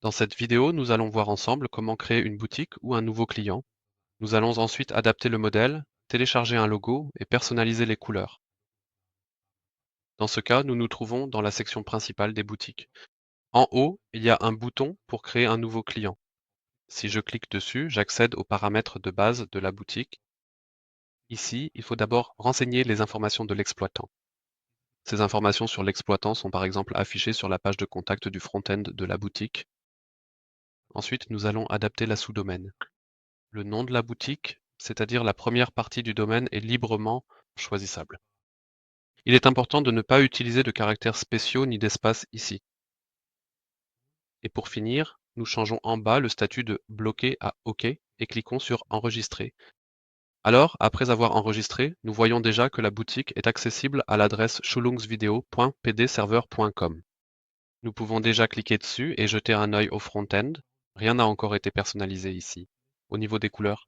Dans cette vidéo, nous allons voir ensemble comment créer une boutique ou un nouveau client. Nous allons ensuite adapter le modèle, télécharger un logo et personnaliser les couleurs. Dans ce cas, nous nous trouvons dans la section principale des boutiques. En haut, il y a un bouton pour créer un nouveau client. Si je clique dessus, j'accède aux paramètres de base de la boutique. Ici, il faut d'abord renseigner les informations de l'exploitant. Ces informations sur l'exploitant sont par exemple affichées sur la page de contact du front-end de la boutique. Ensuite, nous allons adapter la sous-domaine. Le nom de la boutique, c'est-à-dire la première partie du domaine, est librement choisissable. Il est important de ne pas utiliser de caractères spéciaux ni d'espace ici. Et pour finir, nous changeons en bas le statut de bloqué à OK et cliquons sur Enregistrer. Alors, après avoir enregistré, nous voyons déjà que la boutique est accessible à l'adresse schulungsvideo.pdserver.com. Nous pouvons déjà cliquer dessus et jeter un œil au front-end. Rien n'a encore été personnalisé ici. Au niveau des couleurs,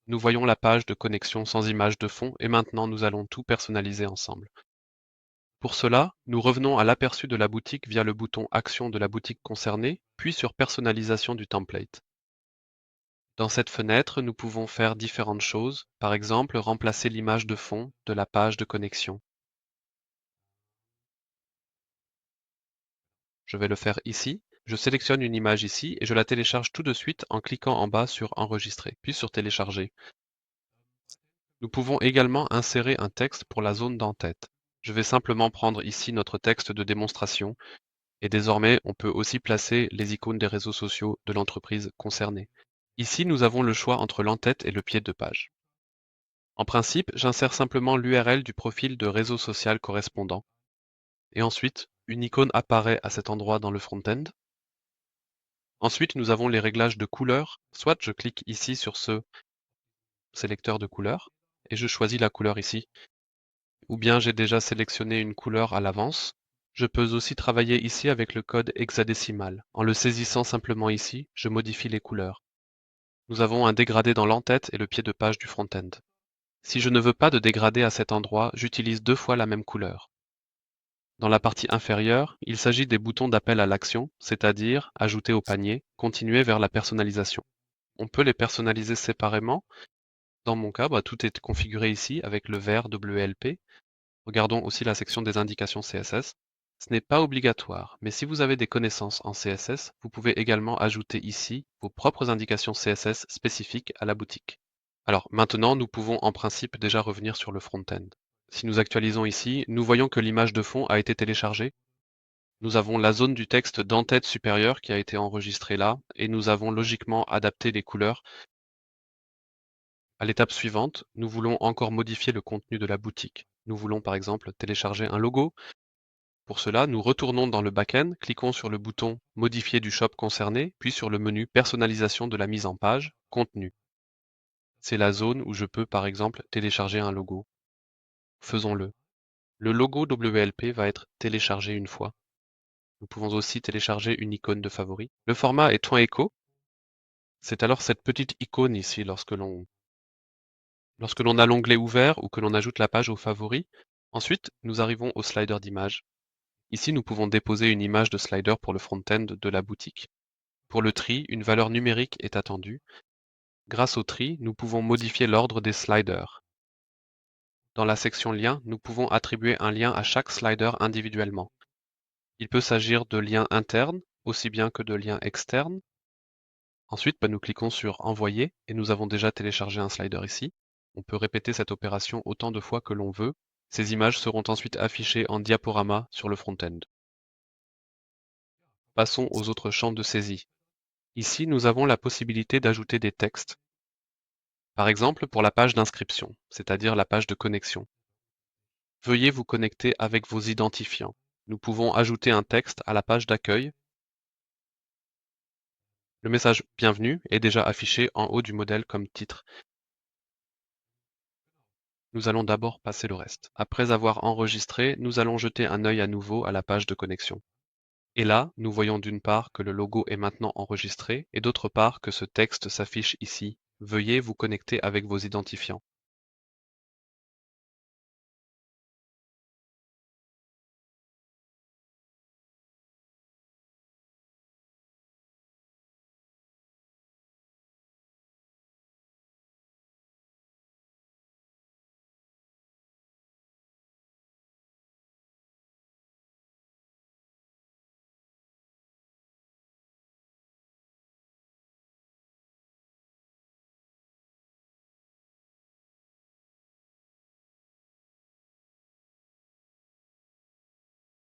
nous voyons la page de connexion sans image de fond et maintenant nous allons tout personnaliser ensemble. Pour cela, nous revenons à l'aperçu de la boutique via le bouton Action de la boutique concernée, puis sur Personnalisation du template. Dans cette fenêtre, nous pouvons faire différentes choses, par exemple remplacer l'image de fond de la page de connexion. Je vais le faire ici. Je sélectionne une image ici et je la télécharge tout de suite en cliquant en bas sur Enregistrer, puis sur Télécharger. Nous pouvons également insérer un texte pour la zone d'en-tête. Je vais simplement prendre ici notre texte de démonstration et désormais on peut aussi placer les icônes des réseaux sociaux de l'entreprise concernée. Ici nous avons le choix entre l'en-tête et le pied de page. En principe, j'insère simplement l'URL du profil de réseau social correspondant et ensuite une icône apparaît à cet endroit dans le front-end. Ensuite nous avons les réglages de couleurs, soit je clique ici sur ce sélecteur de couleurs et je choisis la couleur ici. Ou bien j'ai déjà sélectionné une couleur à l'avance. Je peux aussi travailler ici avec le code hexadécimal. En le saisissant simplement ici, je modifie les couleurs. Nous avons un dégradé dans l'en-tête et le pied de page du front-end. Si je ne veux pas de dégradé à cet endroit, j'utilise 2 fois la même couleur. Dans la partie inférieure, il s'agit des boutons d'appel à l'action, c'est-à-dire ajouter au panier, continuer vers la personnalisation. On peut les personnaliser séparément. Dans mon cas, tout est configuré ici avec le vert WLP. Regardons aussi la section des indications CSS. Ce n'est pas obligatoire, mais si vous avez des connaissances en CSS, vous pouvez également ajouter ici vos propres indications CSS spécifiques à la boutique. Alors maintenant, nous pouvons en principe déjà revenir sur le front-end. Si nous actualisons ici, nous voyons que l'image de fond a été téléchargée. Nous avons la zone du texte d'en-tête supérieure qui a été enregistrée là, et nous avons logiquement adapté les couleurs. À l'étape suivante, nous voulons encore modifier le contenu de la boutique. Nous voulons par exemple télécharger un logo. Pour cela, nous retournons dans le back-end, cliquons sur le bouton Modifier du shop concerné, puis sur le menu Personnalisation de la mise en page, Contenu. C'est la zone où je peux par exemple télécharger un logo. Faisons-le. Le logo WLP va être téléchargé une fois. Nous pouvons aussi télécharger une icône de favori. Le format est .eco. C'est alors cette petite icône ici lorsque l'on a l'onglet ouvert ou que l'on ajoute la page aux favoris. Ensuite, nous arrivons au slider d'image. Ici, nous pouvons déposer une image de slider pour le front-end de la boutique. Pour le tri, une valeur numérique est attendue. Grâce au tri, nous pouvons modifier l'ordre des sliders. Dans la section Liens, nous pouvons attribuer un lien à chaque slider individuellement. Il peut s'agir de liens internes, aussi bien que de liens externes. Ensuite, nous cliquons sur Envoyer et nous avons déjà téléchargé un slider ici. On peut répéter cette opération autant de fois que l'on veut. Ces images seront ensuite affichées en diaporama sur le front-end. Passons aux autres champs de saisie. Ici, nous avons la possibilité d'ajouter des textes. Par exemple, pour la page d'inscription, c'est-à-dire la page de connexion. Veuillez vous connecter avec vos identifiants. Nous pouvons ajouter un texte à la page d'accueil. Le message Bienvenue est déjà affiché en haut du modèle comme titre. Nous allons d'abord passer le reste. Après avoir enregistré, nous allons jeter un œil à nouveau à la page de connexion. Et là, nous voyons d'une part que le logo est maintenant enregistré et d'autre part que ce texte s'affiche ici. Veuillez vous connecter avec vos identifiants.